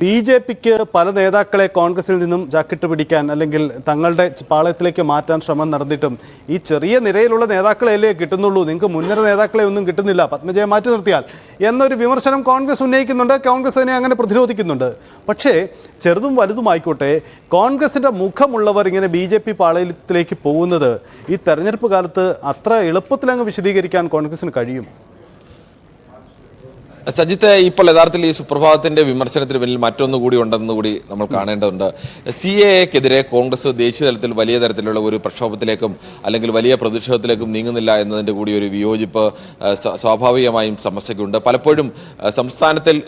ബി.ജെ.പിക്ക് പല നേതാക്കളെ കോൺഗ്രസിൽ നിന്നും ജാക്കിട്ട് പിടിക്കാൻ അല്ലെങ്കിൽ തങ്ങളുടെ പാളയത്തിലേക്ക് മാറ്റാൻ ശ്രമം നടന്നിട്ടും ഈ ചെറിയ നിരയിലുള്ള നേതാക്കളെയല്ലേ കിട്ടുന്നുള്ളൂ, നിങ്ങൾക്ക് മുൻനിര നേതാക്കളെ ഒന്നും കിട്ടുന്നില്ല, പത്മജയെ മാറ്റി നിർത്തിയാൽ എന്നൊരു വിമർശനം കോൺഗ്രസ് ഉന്നയിക്കുന്നുണ്ട്. കോൺഗ്രസ് അതിനെ അങ്ങനെ പ്രതിരോധിക്കുന്നുണ്ട്. പക്ഷേ ചെറുതും വലുതുമായിക്കോട്ടെ, കോൺഗ്രസിൻ്റെ മുഖമുള്ളവർ ഇങ്ങനെ ബി.ജെ.പി പാളയത്തിലേക്ക് പോകുന്നത് ഈ തെരഞ്ഞെടുപ്പ് കാലത്ത് അത്ര എളുപ്പത്തിലങ്ങ് വിശദീകരിക്കാൻ കോൺഗ്രസിന് കഴിയും? സജിത്ത്, ഇപ്പോൾ യഥാർത്ഥത്തിൽ ഈ സുപ്രഭാതത്തിന്റെ വിമർശനത്തിന് പിന്നിൽ മറ്റൊന്നുകൂടി ഉണ്ടെന്നുകൂടി നമ്മൾ കാണേണ്ടതുണ്ട്. CAA-ക്കെതിരെ കോൺഗ്രസ് ദേശീയ തലത്തിൽ വലിയ തരത്തിലുള്ള ഒരു പ്രക്ഷോഭത്തിലേക്കും അല്ലെങ്കിൽ വലിയ പ്രതിഷേധത്തിലേക്കും നീങ്ങുന്നില്ല എന്നതിൻ്റെ കൂടി ഒരു വിയോജിപ്പ് സ്വാഭാവികമായും സമസ്യക്കുണ്ട്. പലപ്പോഴും സംസ്ഥാനത്തിൽ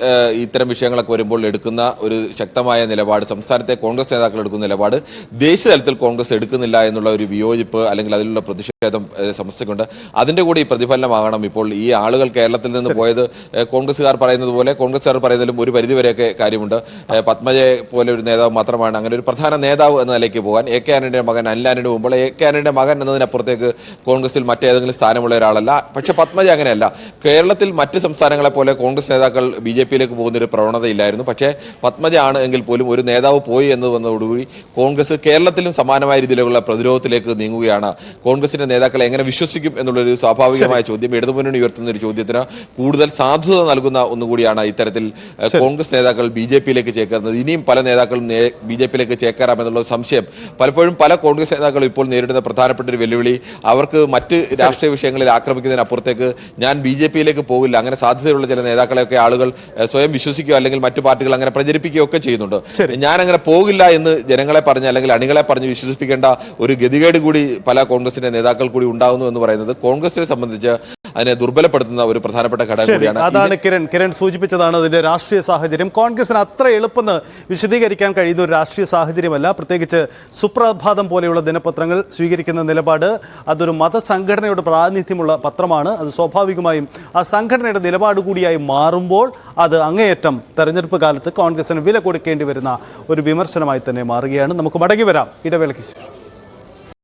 ഇത്തരം വിഷയങ്ങളൊക്കെ വരുമ്പോൾ എടുക്കുന്ന ഒരു ശക്തമായ നിലപാട്, സംസ്ഥാനത്തെ കോൺഗ്രസ് നേതാക്കൾ എടുക്കുന്ന നിലപാട് ദേശീയ തലത്തിൽ കോൺഗ്രസ് എടുക്കുന്നില്ല എന്നുള്ള ഒരു വിയോജിപ്പ് അല്ലെങ്കിൽ അതിലുള്ള പ്രതിഷേധം സമസ്യക്കുണ്ട്. അതിൻ്റെ കൂടി പ്രതിഫലനമാകണം ഇപ്പോൾ ഈ ആളുകൾ കേരളത്തിൽ നിന്ന് പോയത്. കോൺഗ്രസ്സുകാർ പറയുന്നത് പോലെ കോൺഗ്രസ്സുകാർ പറയുന്നതിലും ഒരു പരിധിവരെയൊക്കെ കാര്യമുണ്ട്. പത്മജയെ പോലെ ഒരു നേതാവ് മാത്രമാണ് അങ്ങനെ ഒരു പ്രധാന നേതാവ് എന്ന നിലയ്ക്ക് പോകാൻ. AK ആന്റണിയുടെ മകൻ അനിൽ ആന്റണി പോകുമ്പോൾ AK ആന്റണിയുടെ മകൻ എന്നതിനപ്പുറത്തേക്ക് കോൺഗ്രസിൽ മറ്റേതെങ്കിലും സ്ഥാനമുള്ള ഒരാളല്ല. പക്ഷേ പത്മജ അങ്ങനെയല്ല. കേരളത്തിൽ മറ്റ് സംസ്ഥാനങ്ങളെ പോലെ കോൺഗ്രസ് നേതാക്കൾ BJP-യിലേക്ക് പോകുന്നൊരു പ്രവണതയില്ലായിരുന്നു. പക്ഷേ പത്മജ ആണ് എങ്കിൽ പോലും ഒരു നേതാവ് പോയി എന്ന് വന്നതോടുകൂടി കോൺഗ്രസ് കേരളത്തിലും സമാനമായ രീതിയിലുള്ള പ്രതിരോധത്തിലേക്ക് നീങ്ങുകയാണ്. കോൺഗ്രസിന്റെ നേതാക്കളെ എങ്ങനെ വിശ്വസിക്കും എന്നുള്ളൊരു സ്വാഭാവികമായ ചോദ്യം ഇടതുമുന്നണി ഉയർത്തുന്ന ഒരു ചോദ്യത്തിന് കൂടുതൽ സാധുത നൽകുന്ന ഒന്നുകൂടിയാണ് ഇത്തരത്തിൽ കോൺഗ്രസ് നേതാക്കൾ BJP-യിലേക്ക് ചേക്കേറുന്നത്. ഇനിയും പല നേതാക്കളും BJP-യിലേക്ക് ചേക്കേറാമെന്നുള്ള സംശയം പലപ്പോഴും പല കോൺഗ്രസ് നേതാക്കളും ഇപ്പോൾ നേരിടുന്ന പ്രധാനപ്പെട്ട ഒരു വെല്ലുവിളി. അവർക്ക് മറ്റ് രാഷ്ട്രീയ വിഷയങ്ങളിൽ ആക്രമിക്കുന്നതിനപ്പുറത്തേക്ക് ഞാൻ BJP-യിലേക്ക് പോകില്ല, അങ്ങനെ സാധ്യതയുള്ള ചില നേതാക്കളെയൊക്കെ ആളുകൾ സ്വയം വിശ്വസിക്കുകയോ അല്ലെങ്കിൽ മറ്റു പാർട്ടികൾ അങ്ങനെ പ്രചരിപ്പിക്കുകയോ ഒക്കെ ചെയ്യുന്നുണ്ട്. ഞാൻ അങ്ങനെ പോകില്ല എന്ന് ജനങ്ങളെ പറഞ്ഞ് അല്ലെങ്കിൽ അണികളെ പറഞ്ഞ് വിശ്വസിപ്പിക്കേണ്ട ഒരു ഗതികേട് കൂടി പല കോൺഗ്രസിന്റെ നേതാക്കൾ കൂടി ഉണ്ടാകുന്നു എന്ന് പറയുന്നത് കോൺഗ്രസിനെ സംബന്ധിച്ച് അതിനെ ദുർബലപ്പെടുത്തുന്ന ഒരു പ്രധാനപ്പെട്ട ഘടകം കൂടിയാണ്. അതാണ് കിരൺ സൂചിപ്പിച്ചതാണ് അതിന്റെ രാഷ്ട്രീയ സാഹചര്യം. കോൺഗ്രസിന് അത്ര എളുപ്പം വിശദീകരിക്കാൻ കഴിയുന്ന ഒരു രാഷ്ട്രീയ സാഹചര്യമല്ല. പ്രത്യേകിച്ച് സുപ്രഭാതം പോലെയുള്ള ദിനപത്രങ്ങൾ സ്വീകരിക്കുന്ന നിലപാട് അതൊരു മതസംഘടനയുടെ പ്രാതിനിധ്യമുള്ള പത്രമാണ്. അത് സ്വാഭാവികമായും ആ സംഘടനയുടെ നിലപാട് കൂടിയായി മാറുമ്പോൾ അത് അങ്ങേയറ്റം തെരഞ്ഞെടുപ്പ് കാലത്ത് കോൺഗ്രസിന് വില കൊടുക്കേണ്ടി വരുന്ന ഒരു വിമർശനമായി തന്നെ മാറുകയാണ്. നമുക്ക് മടങ്ങി വരാം ഇടവേളയ്ക്ക് ശേഷം.